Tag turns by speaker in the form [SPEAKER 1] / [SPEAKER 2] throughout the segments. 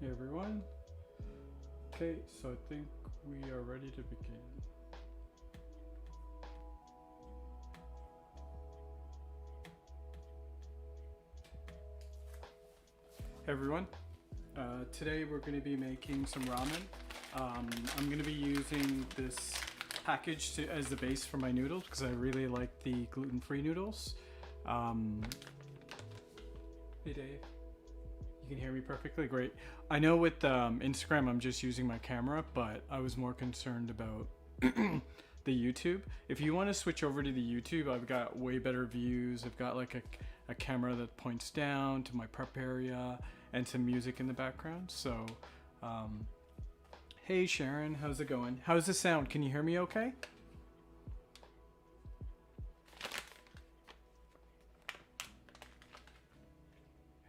[SPEAKER 1] Hey everyone. Okay, so I think we are ready to begin. Hey everyone. Today we're going to be making some ramen. I'm going to be using this package as the base for my noodles because I really like the gluten-free noodles. Hey Dave. You can hear me perfectly, great. I know with Instagram I'm just using my camera, but I was more concerned about the YouTube. If you want to switch over to the YouTube, I've got way better views. I've got like a camera that points down to my prep area and some music in the background. So, hey Sharon, how's it going? How's the sound? Can you hear me okay?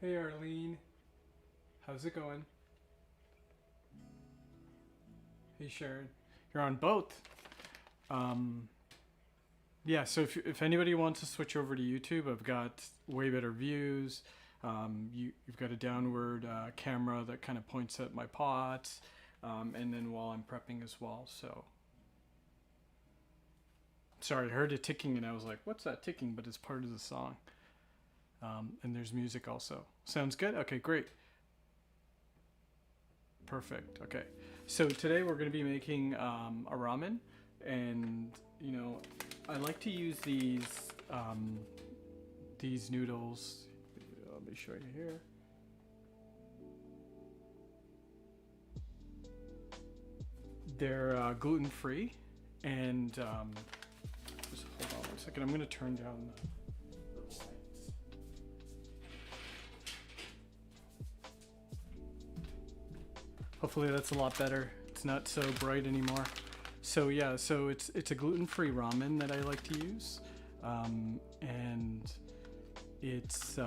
[SPEAKER 1] Hey Arlene. How's it going? Hey Sharon, you're on both. Yeah, so if anybody wants to switch over to YouTube, I've got way better views. You've got a downward camera that kind of points at my pots, and then while I'm prepping as well. So, sorry, I heard it ticking and I was like, what's that ticking? But it's part of the song. And there's music also. Sounds good? Okay, great. Perfect. Okay, so today we're going to be making a ramen, and you know, I like to use these noodles. Let me show you here. They're gluten-free, and just hold on 1 second. I'm going to turn down the lights. Hopefully that's a lot better. It's not so bright anymore. So yeah, so it's a gluten-free ramen that I like to use, and it's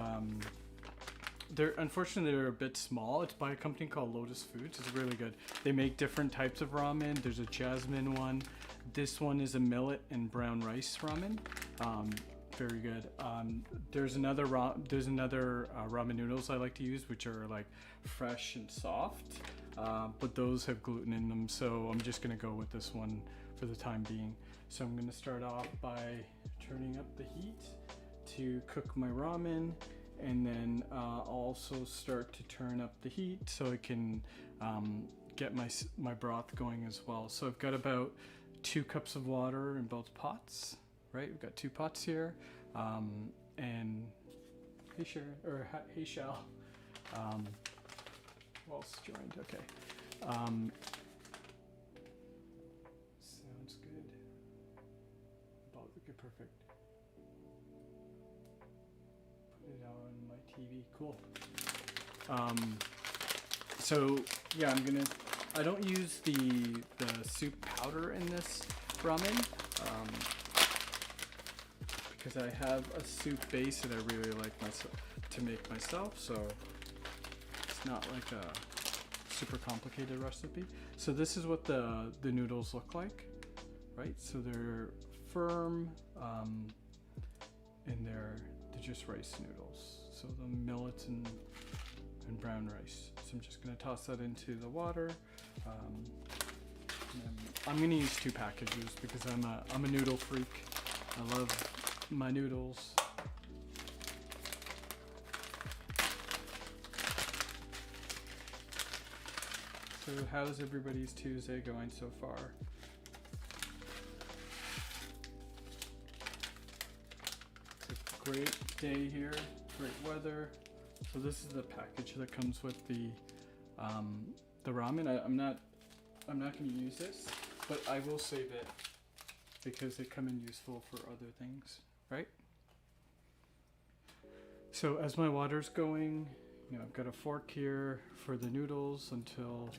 [SPEAKER 1] unfortunately they're a bit small. It's by a company called Lotus Foods. It's really good. They make different types of ramen. There's a jasmine one. This one is a millet and brown rice ramen. Very good. There's another ramen noodles I like to use, which are like fresh and soft. But those have gluten in them, so I'm just going to go with this one for the time being. So I'm going to start off by turning up the heat to cook my ramen, and then also start to turn up the heat so I can get my broth going as well. So I've got about 2 cups of water in both pots, right? We've got 2 pots here, and hey Sharon, or hey Shell. Well, it's joined. Okay. Sounds good. About okay, perfect. Put it on my TV. Cool. So yeah, I don't use the soup powder in this ramen, because I have a soup base that I really like to make myself. So it's not like a super complicated recipe. So this is what the noodles look like, right? So they're firm, and they're just rice noodles. So the millet and brown rice. So I'm just going to toss that into the water. I'm going to use 2 packages because I'm a noodle freak. I love my noodles. So how's everybody's Tuesday going so far? It's a great day here, great weather. So this is the package that comes with the ramen. I'm not going to use this, but I will save it because they come in useful for other things, right? So as my water's going, I've got a fork here for the noodles until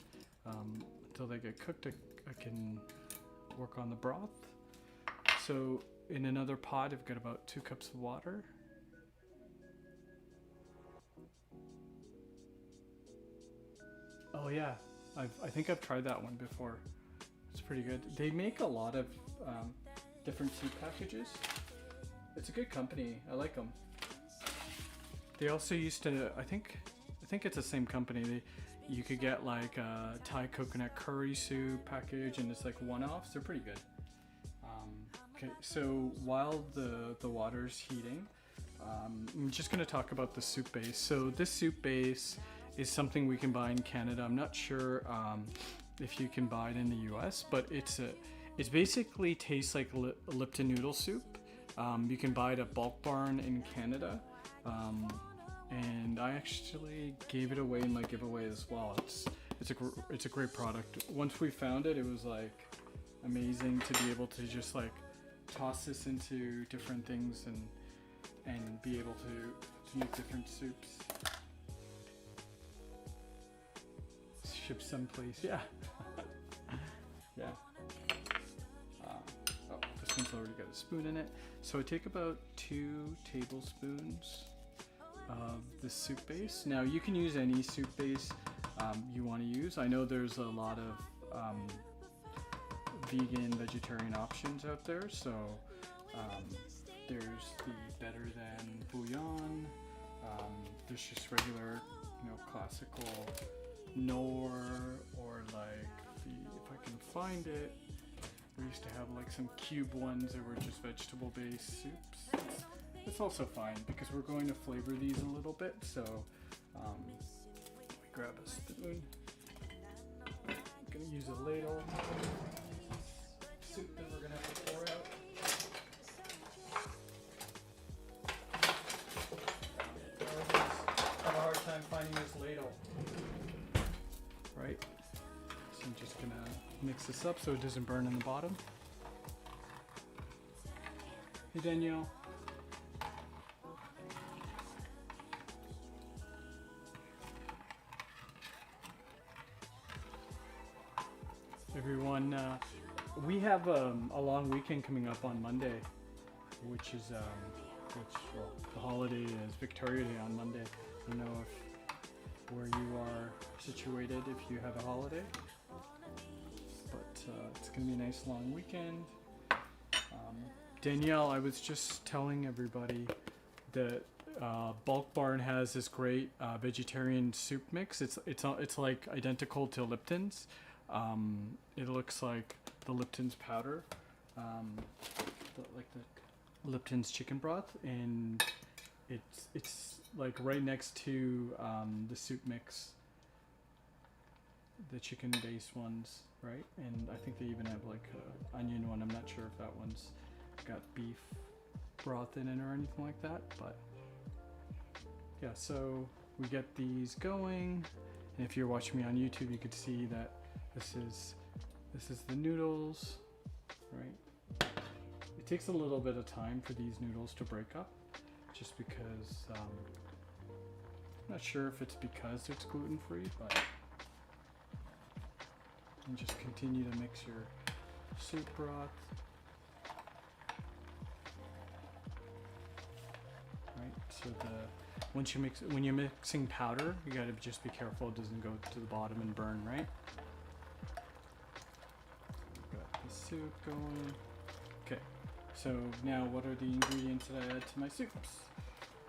[SPEAKER 1] they get cooked. I can work on the broth. So in another pot, I've got about 2 cups of water. Oh yeah, I think I've tried that one before. It's pretty good. They make a lot of different soup packages. It's a good company. I like them. They also used to, I think it's the same company. They You could get like a Thai coconut curry soup package, and it's like one-offs. They're pretty good. Okay, so while the water's heating, I'm just going to talk about the soup base. So this soup base is something we can buy in Canada. I'm not sure if you can buy it in the US, but it's basically tastes like Lipton noodle soup. You can buy it at Bulk Barn in Canada. And I actually gave it away in my giveaway as well. It's a great product. Once we found it, it was like amazing to be able to just like toss this into different things and be able to make different soups. Ship someplace, yeah. Yeah. Oh, this one's already got a spoon in it. So I take about 2 tablespoons of the soup base. Now you can use any soup base you want to use. I know there's a lot of vegan, vegetarian options out there. So there's the Better Than bouillon. There's just regular, classical Knorr, or like if I can find it, we used to have like some cube ones that were just vegetable based soups. It's also fine because we're going to flavor these a little bit, so let me grab a spoon. I'm going to use a ladle. Soup that we're going to have to pour out. I always have a hard time finding this ladle. Right? So I'm just going to mix this up so it doesn't burn in the bottom. Hey Danielle. Everyone, we have a long weekend coming up on Monday, which is the holiday is Victoria Day on Monday. I don't know if where you are situated if you have a holiday, but it's gonna be a nice long weekend. Danielle, I was just telling everybody that Bulk Barn has this great vegetarian soup mix. It's like identical to Lipton's. It looks like the Lipton's powder, like the Lipton's chicken broth, and it's like right next to the soup mix, the chicken based ones, right? And I think they even have like an onion one. I'm not sure if that one's got beef broth in it or anything like that, but yeah, so we get these going, and if you're watching me on YouTube, you could see that this is the noodles, right? It takes a little bit of time for these noodles to break up, just because I'm not sure if it's because it's gluten-free, but and just continue to mix your soup broth, right? So when you're mixing powder, you gotta just be careful it doesn't go to the bottom and burn, right? Soup going. Okay, so now what are the ingredients that I add to my soups?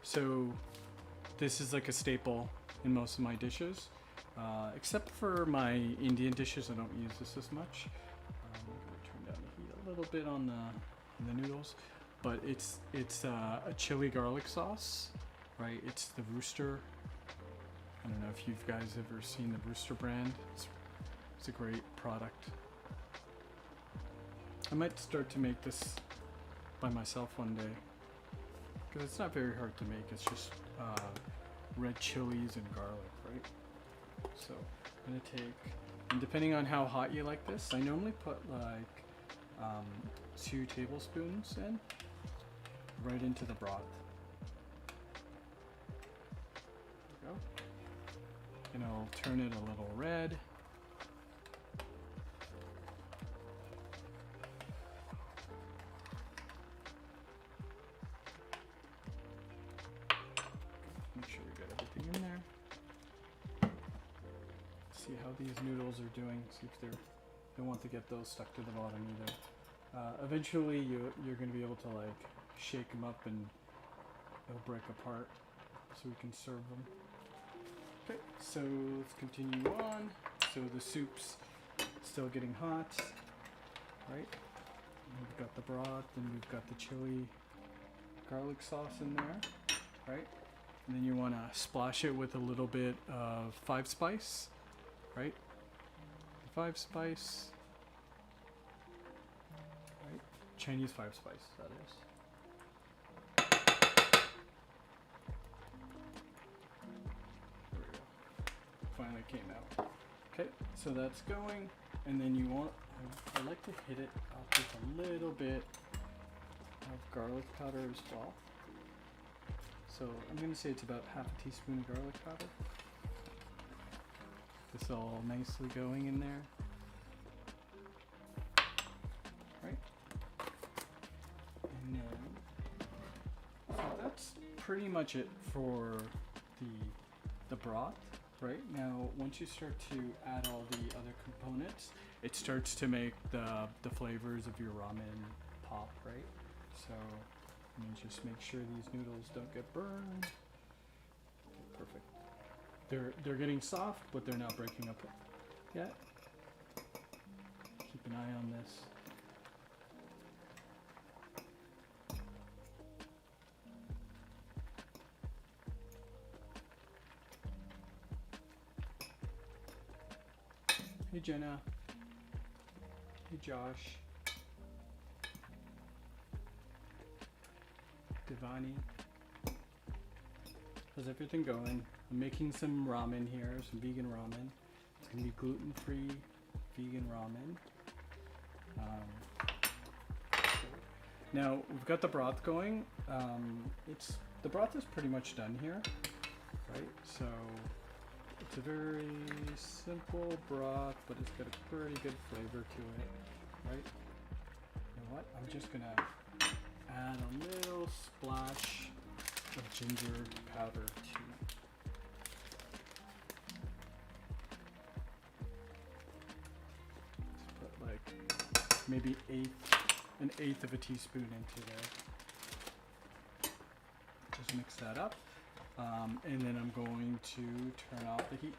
[SPEAKER 1] So this is like a staple in most of my dishes, except for my Indian dishes. I don't use this as much. I'm gonna turn down the heat a little bit on the noodles, but it's a chili garlic sauce, right? It's the Rooster. I don't know if you guys ever seen the Rooster brand. It's a great product. I might start to make this by myself one day, because it's not very hard to make. It's just red chilies and garlic, right? So I'm gonna take, and depending on how hot you like this, I normally put like 2 tablespoons in, right into the broth. There we go. And I'll turn it a little red. See how these noodles are doing. See if they don't want to get those stuck to the bottom either. Eventually, you're going to be able to like shake them up and they'll break apart, so we can serve them. Okay, so let's continue on. So the soup's still getting hot, right? We've got the broth, and we've got the chili garlic sauce in there, right? And then you want to splash it with a little bit of 5 spice, right? 5 spice, right? Chinese 5 spice, that is. There we go. Finally came out. Okay, so that's going, and then you want, I like to hit it up with a little bit of garlic powder as well. So I'm going to say it's about half a teaspoon of garlic powder. This all nicely going in there. Right? And then, so that's pretty much it for the broth. Right? Now, once you start to add all the other components, it starts to make the flavors of your ramen pop, right? So, let me just make sure these noodles don't get burned. Perfect. They're getting soft, but they're not breaking up yet. Keep an eye on this. Hey Jenna. Hey Josh. Devani. How's everything going? I'm making some ramen here, some vegan ramen. It's gonna be gluten-free vegan ramen. Now we've got the broth going. The broth is pretty much done here, right? So it's a very simple broth, but it's got a pretty good flavor to it, right? You know what? I'm just gonna add a little splash of ginger powder to it. Let's put like maybe an eighth of a teaspoon into there. Just mix that up. And then I'm going to turn off the heat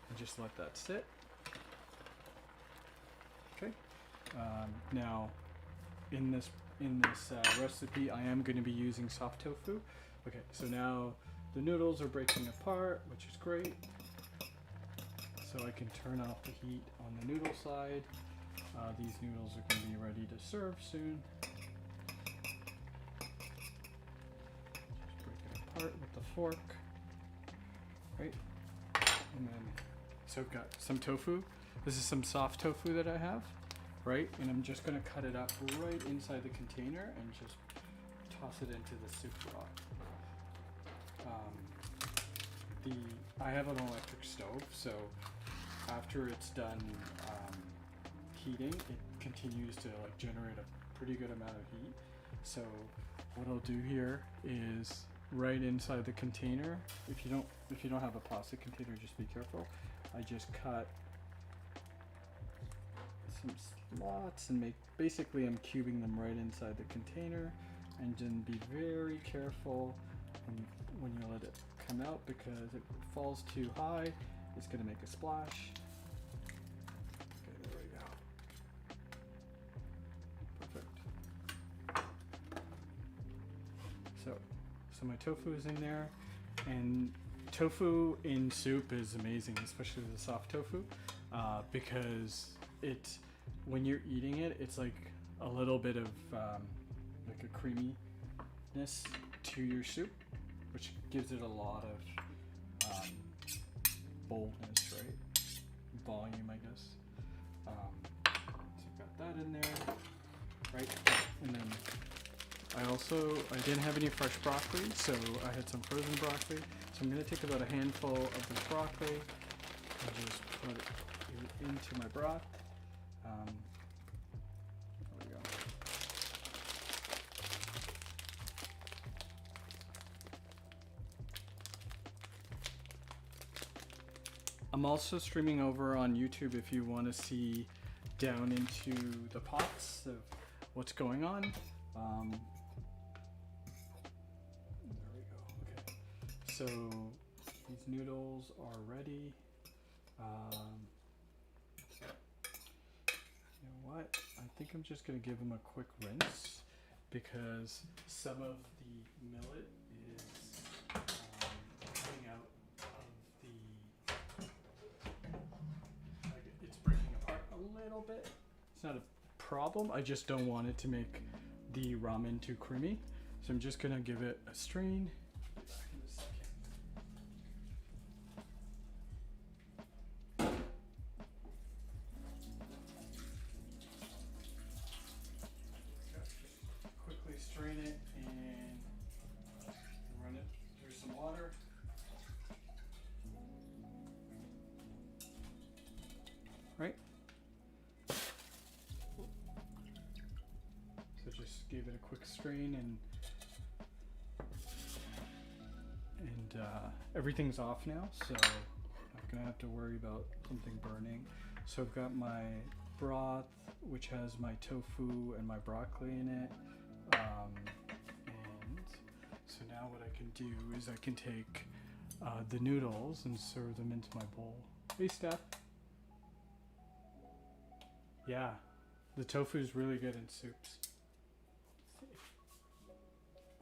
[SPEAKER 1] and just let that sit. Okay. Now, in this recipe, I am going to be using soft tofu. Okay, so now the noodles are breaking apart, which is great. So I can turn off the heat on the noodle side. These noodles are going to be ready to serve soon. Apart with the fork, right? And then, so I've got some tofu. This is some soft tofu that I have, right? And I'm just gonna cut it up right inside the container and just toss it into the soup broth. I have an electric stove, so after it's done heating, it continues to like generate a pretty good amount of heat. So what I'll do here is right inside the container. If you don't have a plastic container, just be careful. I just cut some slots and basically I'm cubing them right inside the container, and then be very careful when you let it come out, because if it falls too high, it's going to make a splash. Okay, there we go. Perfect. So my tofu is in there, and tofu in soup is amazing, especially the soft tofu, because when you're eating it, it's like a little bit of like a creaminess to your soup, which gives it a lot of boldness, right? Volume, I guess. So I've got that in there, right? And then I didn't have any fresh broccoli, so I had some frozen broccoli. So I'm going to take about a handful of this broccoli and just put it into my broth. There we go. I'm also streaming over on YouTube if you want to see down into the pots of what's going on. There we go. Okay. So these noodles are ready. You know what? I think I'm just gonna give them a quick rinse because some of the millet is coming out of the, like it's breaking apart a little bit. It's not a problem. I just don't want it to make the ramen too creamy. So I'm just gonna give it a strain. Back in a second. Quickly strain it and run it through some water. Right? So just gave it a quick strain and everything's off now, so I'm not gonna have to worry about something burning. So I've got my broth, which has my tofu and my broccoli in it. And so now what I can do is I can take the noodles and serve them into my bowl. Hey, Steph. Yeah, the tofu is really good in soups.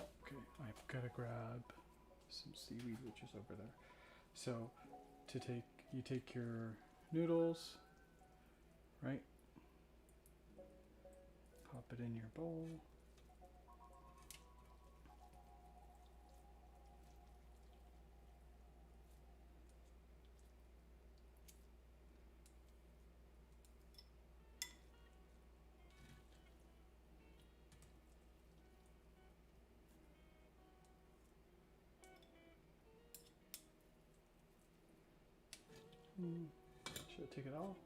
[SPEAKER 1] Okay, I've got to grab some seaweed, which is over there. So you take your noodles, right? Pop it in your bowl. Should I take it all?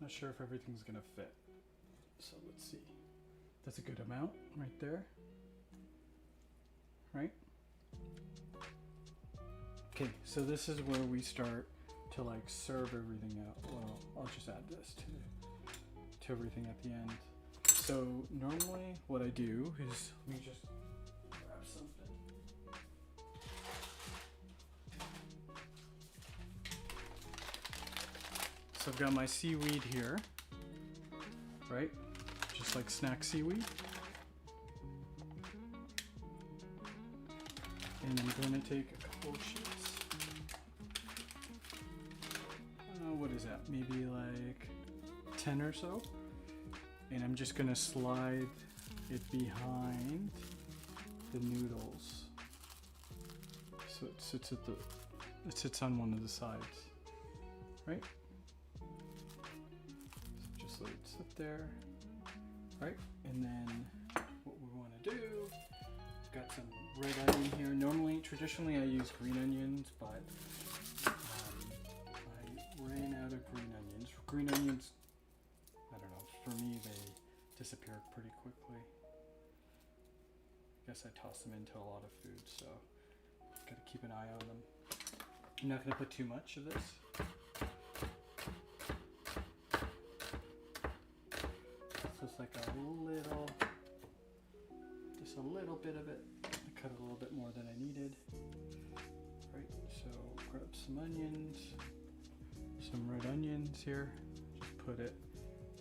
[SPEAKER 1] Not sure if everything's gonna fit. So let's see. That's a good amount right there. Right? Okay, so this is where we start to like serve everything out. Well, I'll just add this to everything at the end. So normally what I do is, let me just grab something. So I've got my seaweed here, right? Just like snack seaweed. And I'm going to take a couple of sheets. What is that? Maybe like 10 or so. And I'm just going to slide it behind the noodles. So it sits on one of the sides, right? So let it sit there, right? And then what we want to do, got some red onion here. Traditionally I use green onions, but I ran out of green onions. Green onions, I don't know, for me they disappear pretty quickly. I guess I toss them into a lot of food, so gotta keep an eye on them. I'm not gonna put too much of this. Just like just a little bit of it. I cut a little bit more than I needed. Right, so grab some onions, some red onions here. Just put it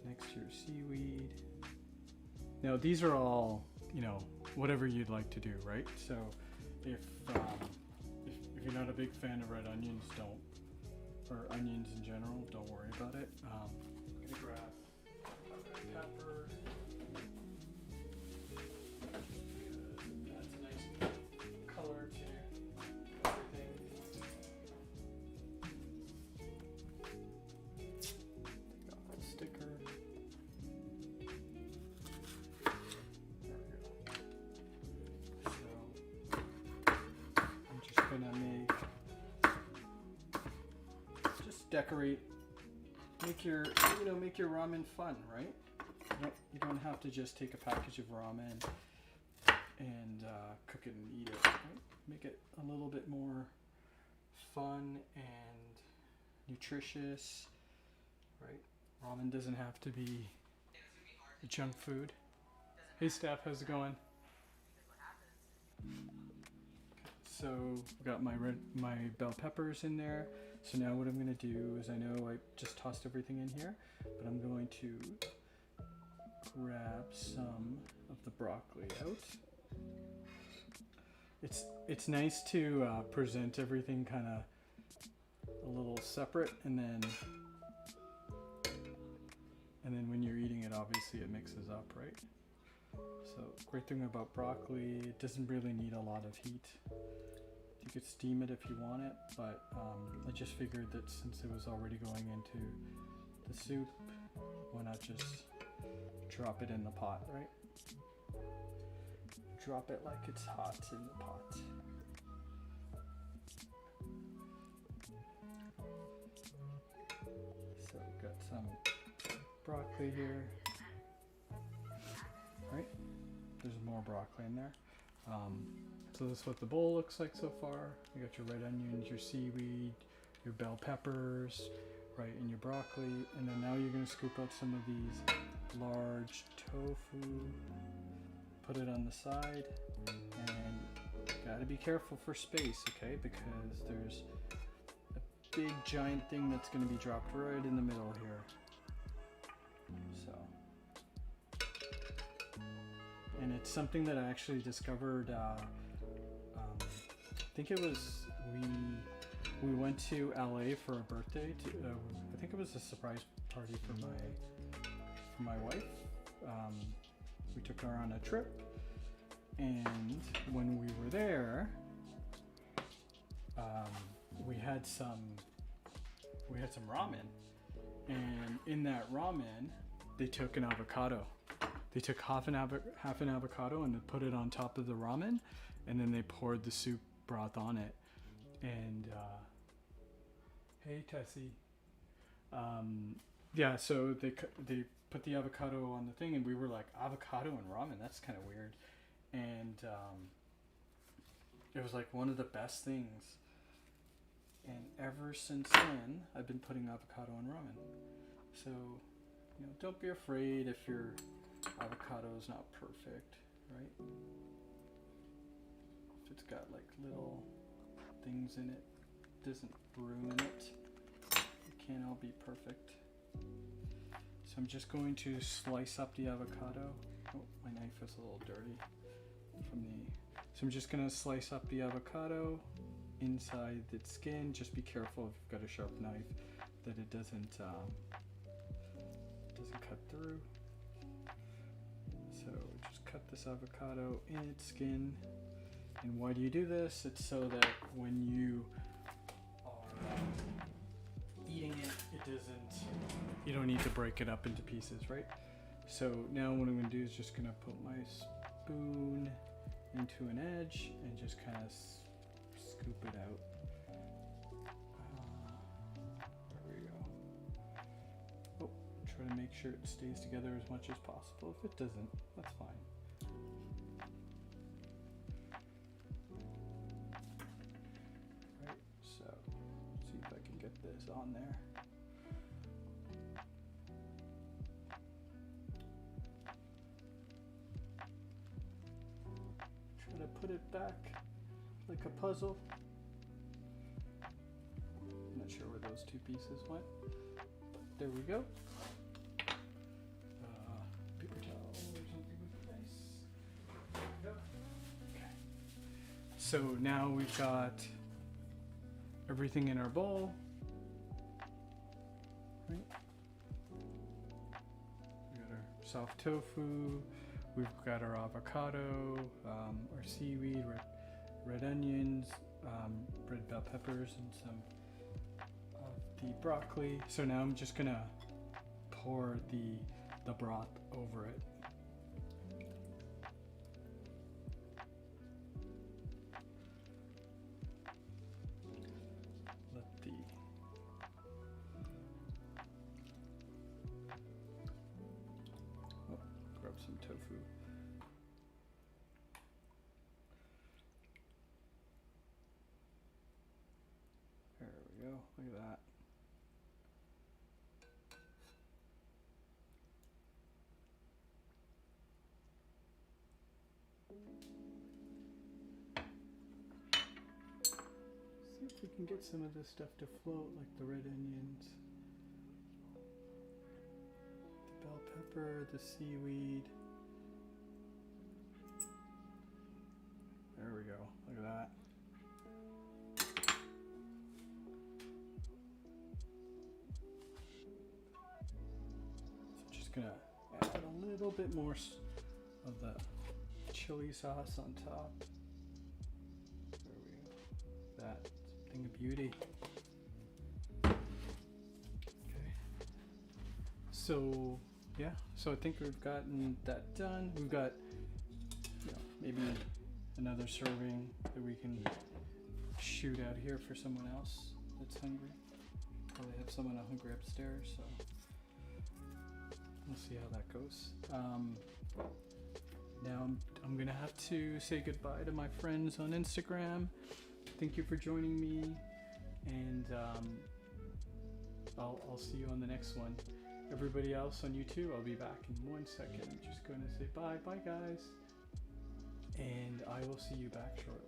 [SPEAKER 1] next to your seaweed. Now these are all, whatever you'd like to do, right? So if you're not a big fan of red onions, or onions in general, don't worry about it. I'm gonna grab pepper. That's a nice color to everything. Take off the sticker. There we go. So I'm just gonna just decorate. Make your ramen fun, right? You don't have to just take a package of ramen and cook it and eat it. Right? Make it a little bit more fun and nutritious, right? Ramen doesn't have to be junk food. Hey Steph, how's it going? So I've got my bell peppers in there. So now what I'm going to do is, I know I just tossed everything in here, but I'm going to grab some of the broccoli out. It's nice to present everything kind of a little separate, and then when you're eating it, obviously it mixes up, right? So great thing about broccoli, it doesn't really need a lot of heat. You could steam it if you want it, but I just figured that since it was already going into the soup, why not just drop it in the pot, right? Drop it like it's hot in the pot. So we've got some broccoli here, right? There's more broccoli in there. So this is what the bowl looks like so far. You got your red onions, your seaweed, your bell peppers, right, and your broccoli. And then now you're gonna scoop out some of these large tofu, put it on the side, and gotta be careful for space, okay? Because there's a big giant thing that's gonna be dropped right in the middle here. So, and it's something that I actually discovered, I think it was, we went to LA for a birthday, I think it was a surprise party for my wife. We took her on a trip, and when we were there, we had some ramen, and in that ramen they took an avocado. They took half an avocado and they put it on top of the ramen, and then they poured the soup broth on it. And hey Tessie, yeah, so they put the avocado on the thing, and we were like, avocado and ramen, that's kind of weird. And it was like one of the best things, and ever since then I've been putting avocado on ramen. So, you know, don't be afraid if your avocado is not perfect, right? If it's got like little things in it, doesn't ruin it. It can't all be perfect. So I'm just going to slice up the avocado. Oh, my knife is a little dirty from the... So I'm just gonna slice up the avocado inside its skin. Just be careful if you've got a sharp knife that it doesn't cut through. So just cut this avocado in its skin. And why do you do this? It's so that when you are eating it, you don't need to break it up into pieces, right? So now what I'm gonna do is just gonna put my spoon into an edge and just kind of scoop it out. There we go. Oh, try to make sure it stays together as much as possible. If it doesn't, that's fine. Right, so see if I can get this on there. Try to put it back like a puzzle. I'm not sure where those two pieces went, but there we go. Paper towel or something would be nice. There we go. Okay. So now we've got everything in our bowl. Right? We got our soft tofu. We've got our avocado, our seaweed, red onions, red bell peppers, and some of the broccoli. So now I'm just gonna pour the broth over it. Grab some tofu. There we go, look at that. if we can get some of this stuff to float, like the red onions, the bell pepper, the seaweed. There we go. Look at that. So just gonna add a little bit more of the chili sauce on top. There we go. That thing of beauty. Okay. So yeah, so I think we've gotten that done. We've got, you know, maybe another serving that we can shoot out here for someone else that's hungry. Probably have someone hungry upstairs, so we'll see how that goes. Now I'm gonna have to say goodbye to my friends on Instagram. Thank you for joining me, and I'll see you on the next one. Everybody else on YouTube, I'll be back in 1 second. I'm just gonna say bye guys, and I will see you back shortly.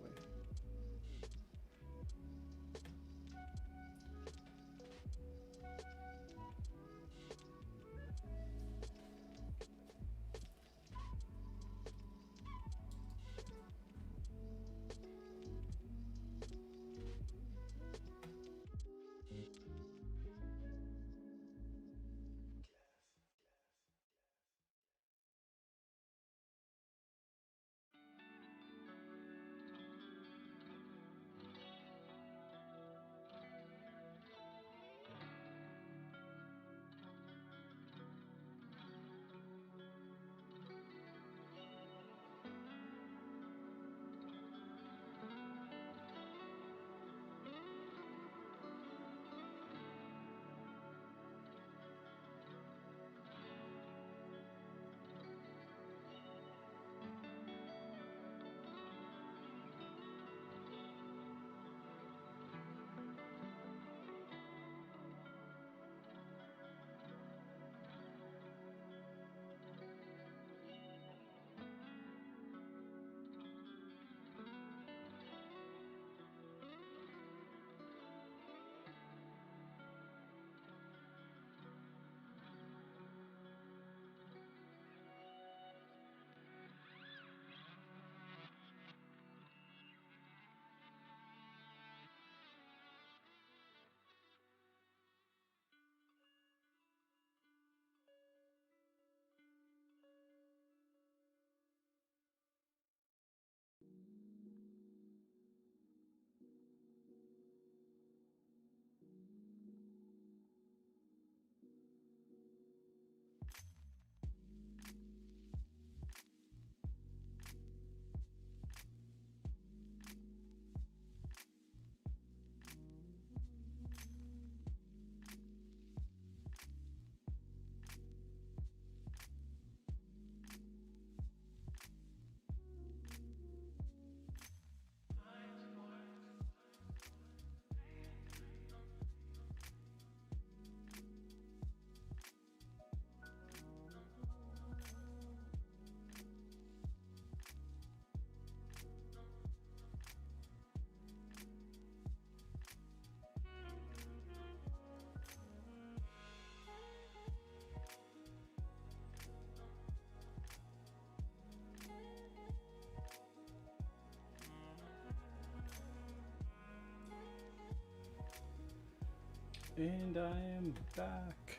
[SPEAKER 1] And I am back.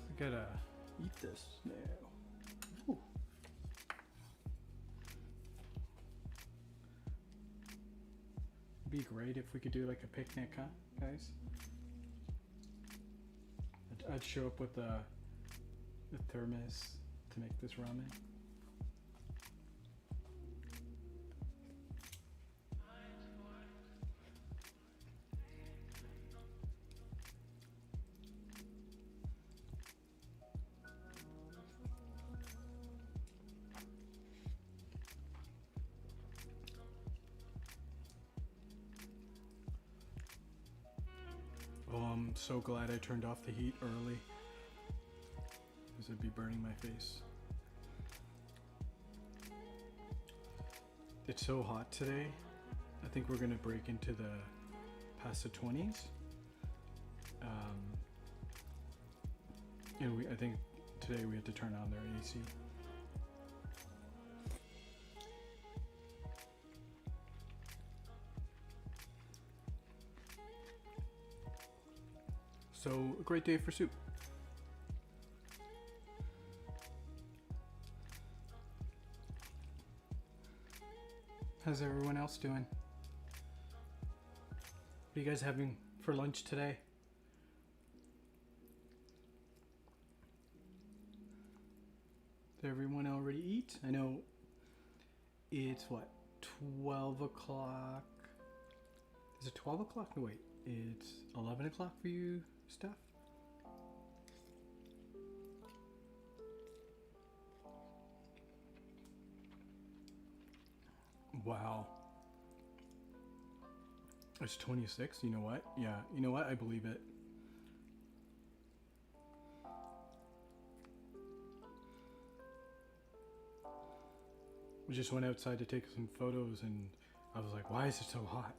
[SPEAKER 1] I gotta eat this now. Ooh. It'd be great if we could do like a picnic, huh, guys? I'd show up with the thermos to make this ramen. Oh, I'm so glad I turned off the heat early, because it'd be burning my face. It's so hot today. I think we're gonna break into the past the 20s. And I think today we had to turn on their AC. So, a great day for soup. How's everyone else doing? What are you guys having for lunch today? Did everyone already eat? I know it's what, 12 o'clock? Is it 12 o'clock? No, wait, it's 11 o'clock for you, Steph? Wow. It's 26, you know what? Yeah, you know what? I believe it. We just went outside to take some photos and I was like, why is it so hot?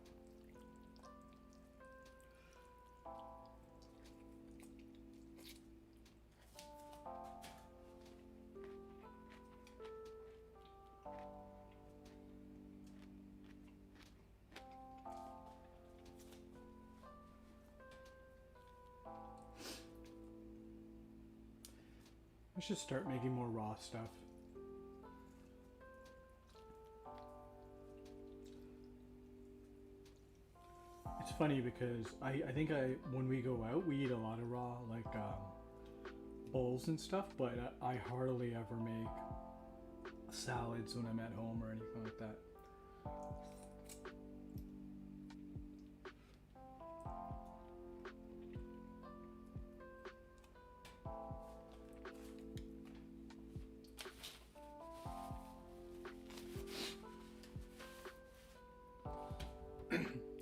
[SPEAKER 1] I should start making more raw stuff. It's funny because I think when we go out we eat a lot of raw, like bowls and stuff, but I hardly ever make salads when I'm at home or anything like that.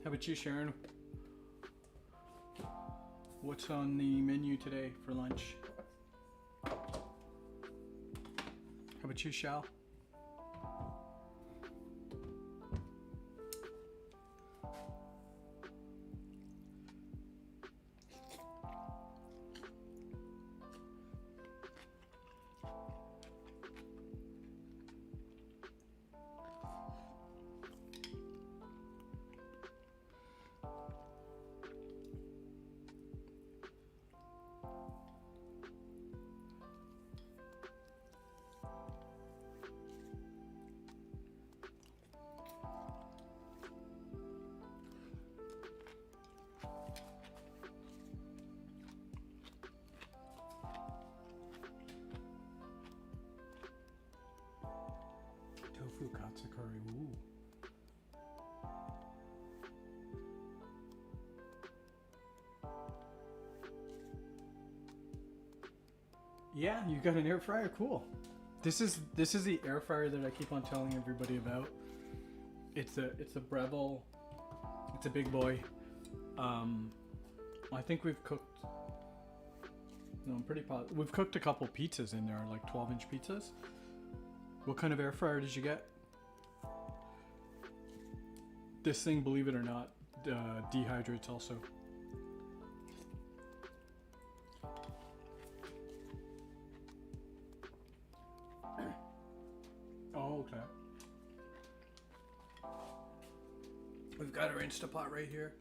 [SPEAKER 1] How about you, Sharon? What's on the menu today for lunch? How about you, Shal? Tofu katsu curry, ooh. Yeah, you got an air fryer, cool. This is the air fryer that I keep on telling everybody about. It's a Breville. It's a big boy. I think we've cooked. No, I'm pretty positive. We've cooked a couple pizzas in there, like 12-inch pizzas. What kind of air fryer did you get? This thing, believe it or not, dehydrates also. Oh, okay. We've got our Instapot right here.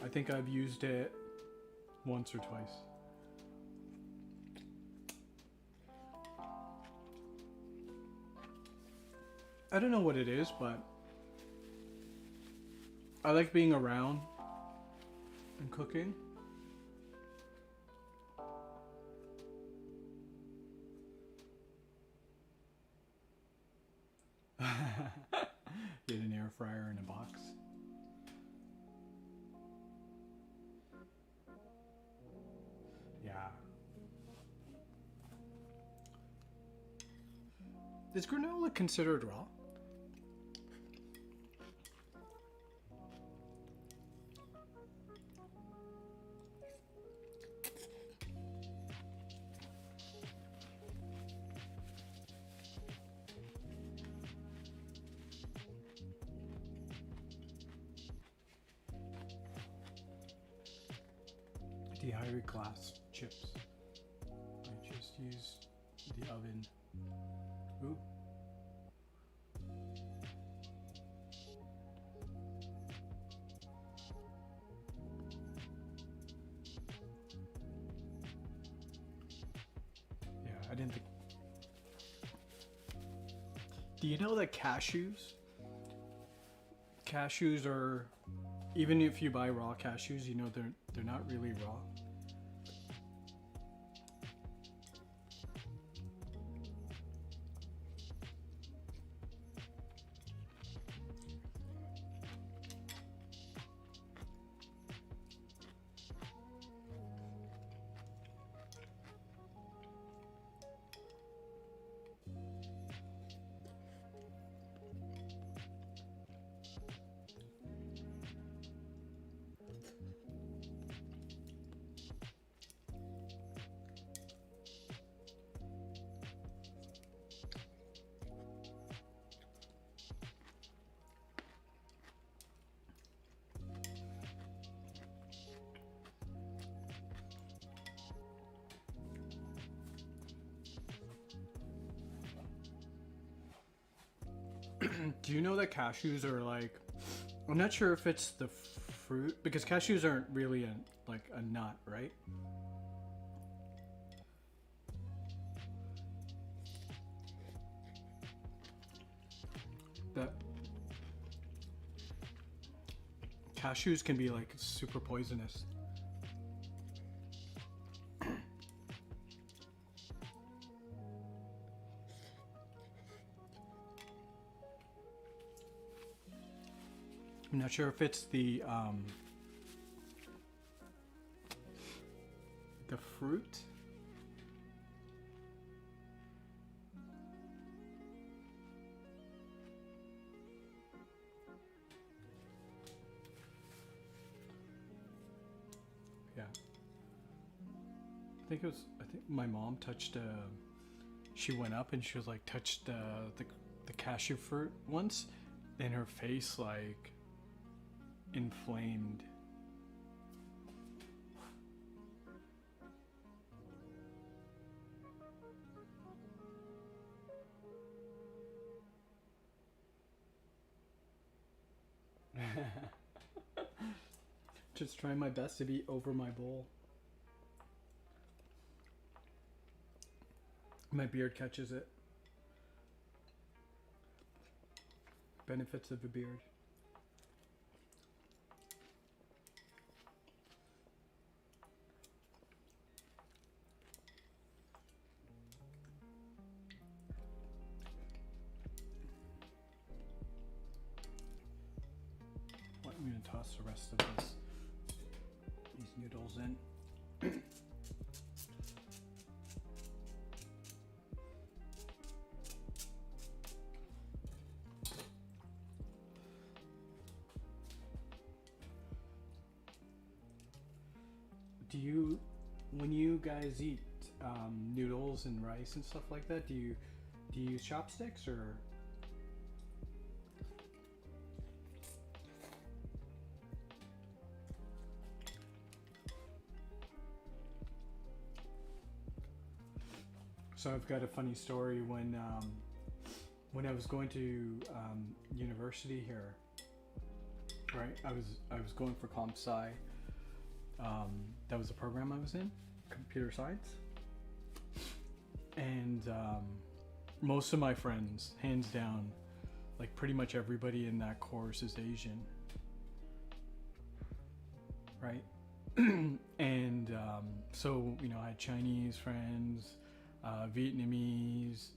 [SPEAKER 1] I think I've used it once or twice. I don't know what it is, but I like being around and cooking. Get an air fryer in a box. Yeah. Is granola considered raw? dehydrated glass chips. I just use the oven. Ooh. Yeah, I didn't think. Do you know that cashews are, even if you buy raw cashews, you know they're not really raw. Do you know that cashews are like, I'm not sure if it's the fruit, because cashews aren't really like a nut, right? That cashews can be like super poisonous. I'm not sure if it's the fruit. Yeah. I think my mom touched she went up and she was like touched the cashew fruit once, and her face like inflamed. Just trying my best to be over my bowl. My beard catches it. Benefits of a beard. I'm going to toss the rest of these noodles in. When you guys eat noodles and rice and stuff like that, do you use chopsticks or? So I've got a funny story when I was going to university here, right? I was going for comp sci. That was the program I was in, computer science, and most of my friends, hands down, like pretty much everybody in that course is Asian, right? And so I had Chinese friends, Vietnamese,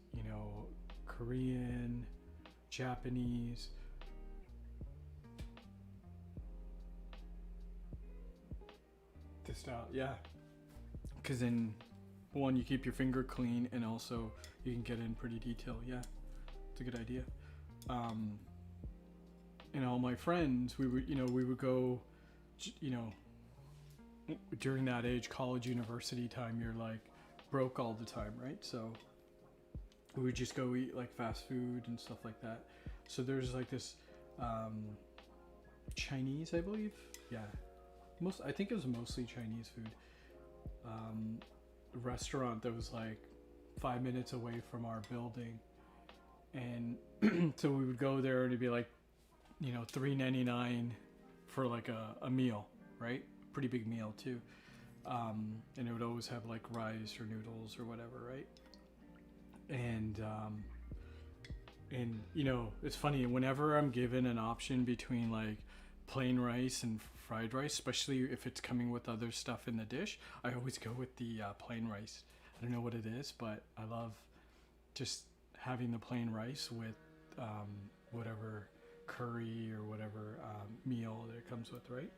[SPEAKER 1] Korean, Japanese. This style, yeah. Because then, one, you keep your finger clean, and also you can get in pretty detail. Yeah, it's a good idea. And all my friends, we would go, during that age, college, university time, you're like broke all the time, right? So we would just go eat like fast food and stuff like that. So there's like this Chinese, I believe. Yeah. I think it was mostly Chinese food. restaurant that was like 5 minutes away from our building, and so we would go there and it'd be like, you know, $3.99 for like a meal, right? Pretty big meal too. And it would always have like rice or noodles or whatever, right? And you know, it's funny, whenever I'm given an option between like plain rice and fried rice, especially if it's coming with other stuff in the dish, I always go with the plain rice. I don't know what it is, but I love just having the plain rice with whatever curry or whatever meal that it comes with, right?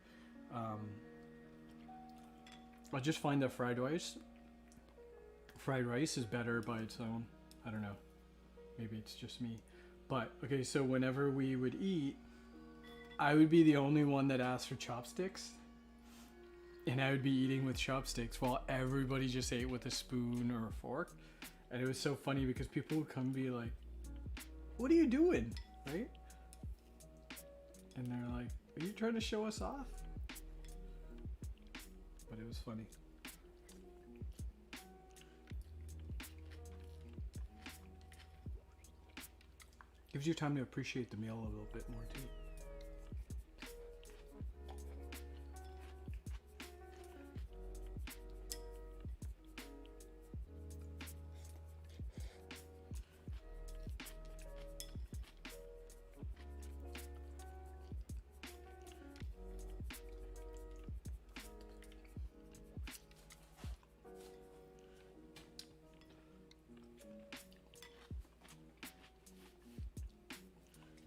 [SPEAKER 1] I just find that fried rice is better by its own. I don't know. Maybe it's just me. But, okay, so whenever we would eat, I would be the only one that asked for chopsticks. And I would be eating with chopsticks while everybody just ate with a spoon or a fork. And it was so funny because people would come and be like, "What are you doing?" Right? And they're like, "Are you trying to show us off?" But it was funny. Gives you time to appreciate the meal a little bit more too.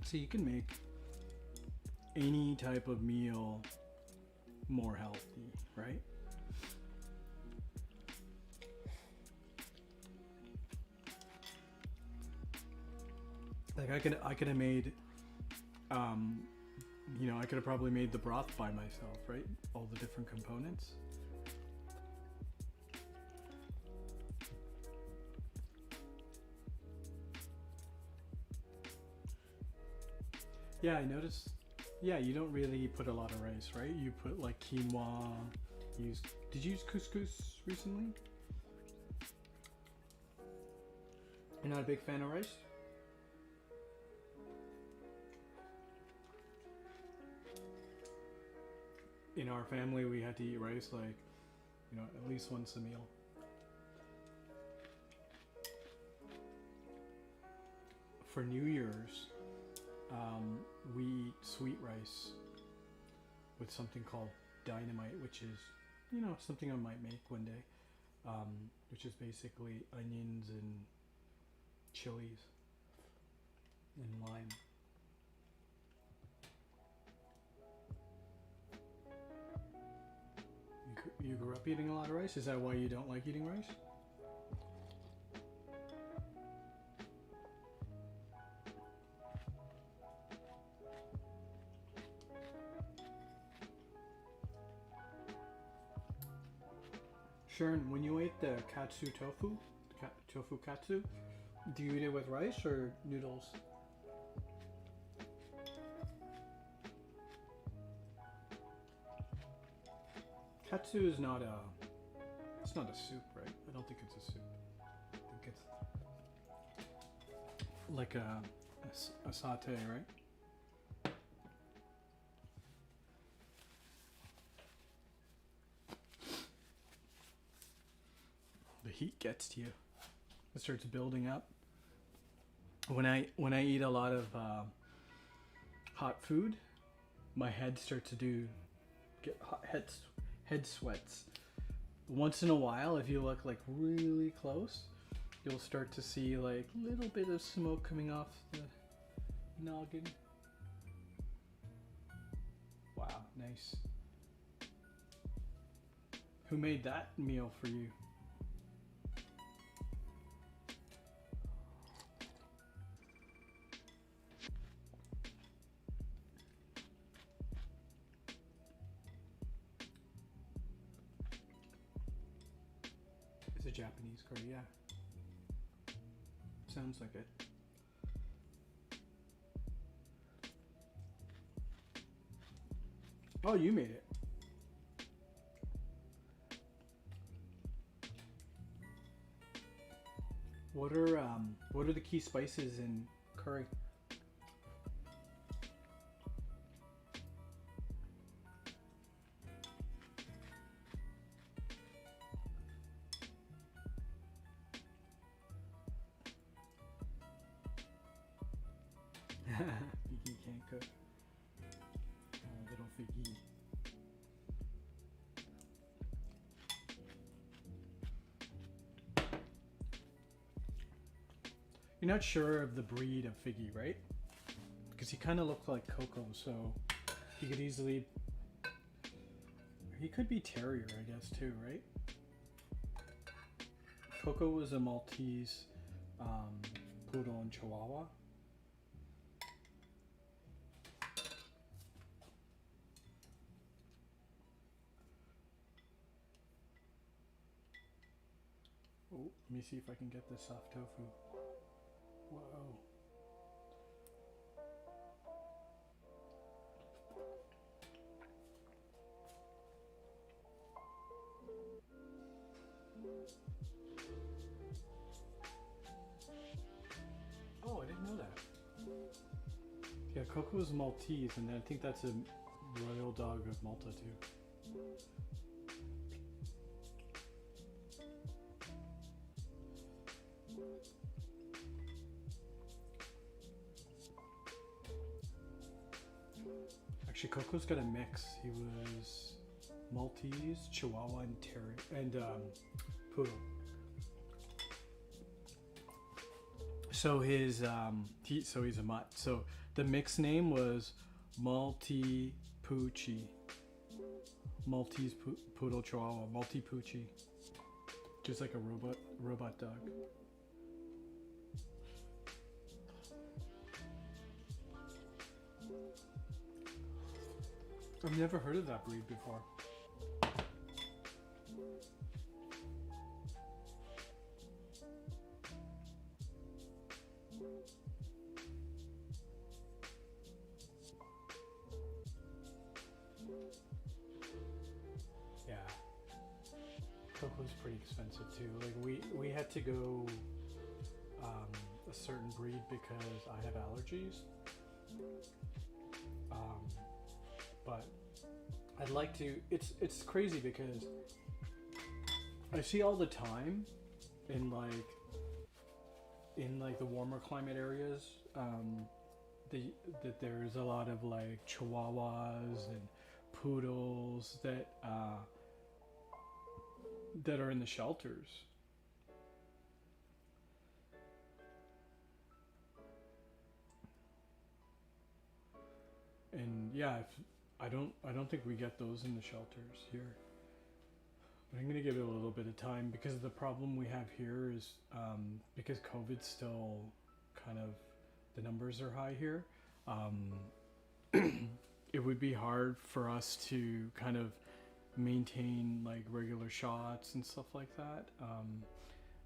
[SPEAKER 1] So you can make any type of meal more healthy, right? Like I could have made, you know, I could have probably made the broth by myself, right? All the different components. Yeah, I noticed. Yeah, you don't really put a lot of rice, right? You put like quinoa. Did you use couscous recently? You're not a big fan of rice? In our family, we had to eat rice like, you know, at least once a meal. For New Year's, we eat sweet rice with something called dynamite, which is, you know, something I might make one day, which is basically onions and chilies and lime. You grew up eating a lot of rice? Is that why you don't like eating rice? Sharon, when you ate the katsu tofu, tofu katsu, do you eat it with rice or noodles? Katsu is not it's not a soup, right? I don't think it's a soup. I think it's like a saute, right? The heat gets to you. It starts building up. When I eat a lot of hot food, my head starts to get hot head sweats. Once in a while, if you look like really close, you'll start to see like a little bit of smoke coming off the noggin. Wow, nice. Who made that meal for you? It's a Japanese curry, yeah. Sounds like it. Oh, you made it. what are the key spices in curry? Figgy can't cook. Oh, little Figgy. You're not sure of the breed of Figgy, right? Because he kind of looked like Coco, so he could easily... He could be Terrier, I guess, too, right? Coco was a Maltese Poodle and Chihuahua. Oh, let me see if I can get this soft tofu. Whoa. Oh, I didn't know that. Yeah, Coco is Maltese, and I think that's a royal dog of Malta too. Actually, Coco's got a mix. He was Maltese, Chihuahua, and Poodle. So his he's a mutt. So the mix name was Maltese Poochie. Maltese Poodle Chihuahua, Maltese Poochie. Just like a robot dog. I've never heard of that breed before. Yeah. Coco's pretty expensive too. Like we had to go a certain breed because I have allergies. But I'd like to. It's crazy because I see all the time in the warmer climate areas that there's a lot of like Chihuahuas and Poodles that are in the shelters. And yeah, I don't think we get those in the shelters here. But I'm gonna give it a little bit of time because the problem we have here is because COVID's still kind of, the numbers are high here. It would be hard for us to kind of maintain like regular shots and stuff like that.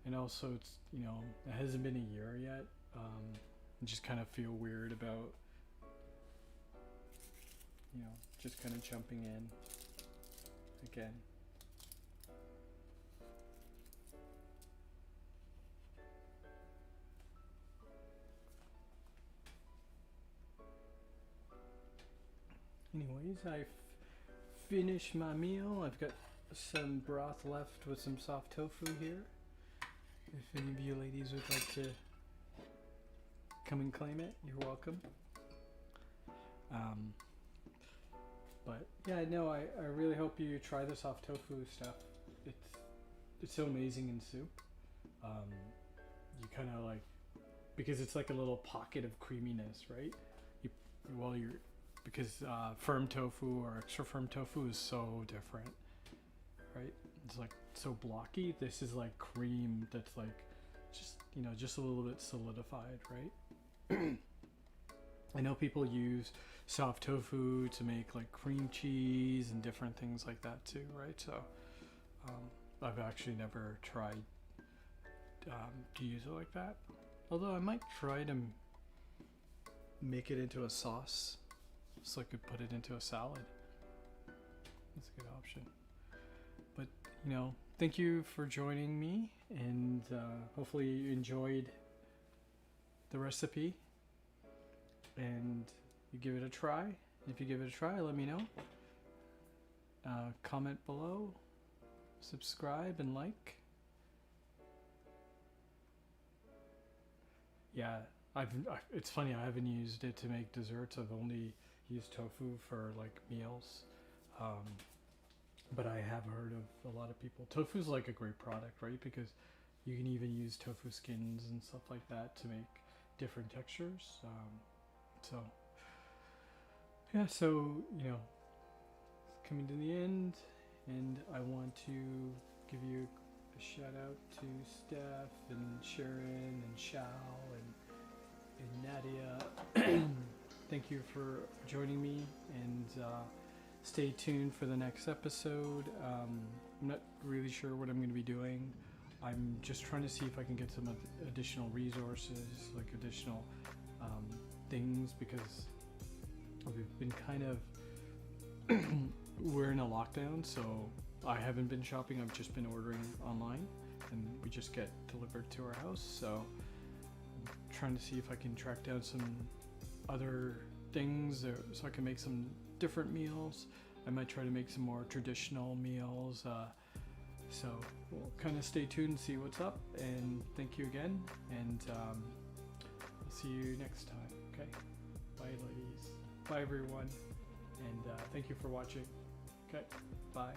[SPEAKER 1] And also it's, it hasn't been a year yet. I just kind of feel weird about just kind of jumping in again. Anyways, I've finished my meal. I've got some broth left with some soft tofu here. If any of you ladies would like to come and claim it, you're welcome. But yeah, no, I really hope you try the soft tofu stuff. It's so amazing in soup. You kind of like, because it's like a little pocket of creaminess, right? Because firm tofu or extra firm tofu is so different, right? It's like so blocky. This is like cream that's like just a little bit solidified, right? I know people use soft tofu to make like cream cheese and different things like that too, right? So I've actually never tried to use it like that. Although I might try to make it into a sauce so I could put it into a salad. That's a good option. But thank you for joining me, and hopefully you enjoyed the recipe and you give it a try. If you give it a try, let me know. Comment below, subscribe, and like. Yeah, it's funny, I haven't used it to make desserts. I've only used tofu for like meals. But I have heard of a lot of people. Tofu's like a great product, right? Because you can even use tofu skins and stuff like that to make different textures. So yeah, so coming to the end, and I want to give you a shout out to Steph and Sharon and Shao and Nadia. Thank you for joining me, and stay tuned for the next episode. I'm not really sure what I'm going to be doing. I'm just trying to see if I can get some additional resources, like additional things, because we've been kind of we're in a lockdown, so I haven't been shopping. I've just been ordering online, and we just get delivered to our house. So I'm trying to see if I can track down some other things so I can make some different meals. I might try to make some more traditional meals. So we'll kind of stay tuned and see what's up. And thank you again. And I'll see you next time. Okay. Bye, ladies. Bye, everyone. And thank you for watching. Okay. Bye.